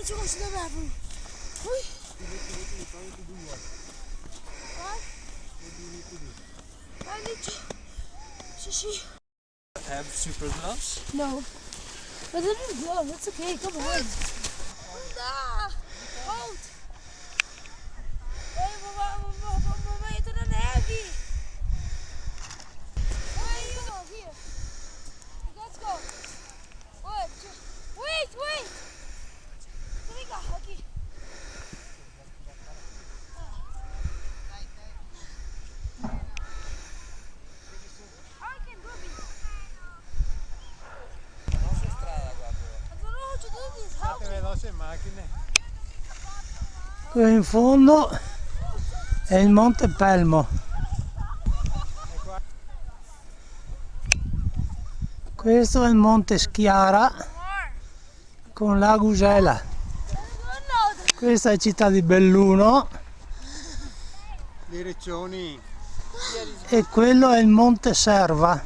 niet zo goed te doen. Oei. Wat? Niet. Sushi. Have super gloves? No. But it is glow. It's okay. Come on. Hold. Hey, mama, je doet een heavy. Here. Let's go. Wait. Let me go, okay. Qui in fondo è il Monte Pelmo. Questo è il Monte Schiara con Lago Gela. Questa è città di Belluno. Le Reccioni. E quello è il Monte Serva.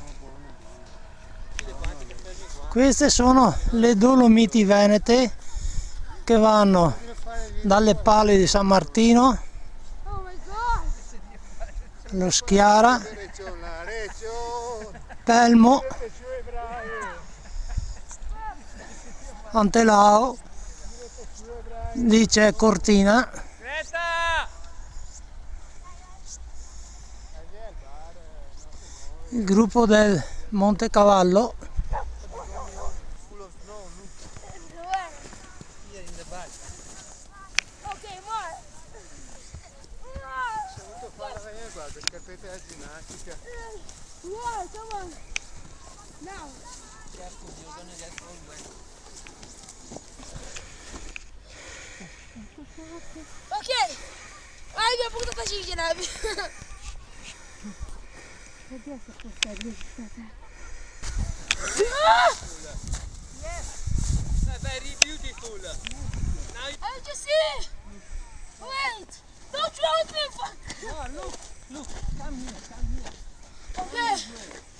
Queste sono le Dolomiti Venete che vanno dalle Pale di San Martino, lo Schiara, Pelmo, Antelao, lì c'è Cortina, il gruppo del Monte Cavallo. Scarpette da ginnastica. Wow, come on. Now. Ok. Abbiamo portato a Ciglia, Navi. Yes. Very beautiful. Now I just see. Wait. Don't throw it me. Fuck. no, look, come here. Okay.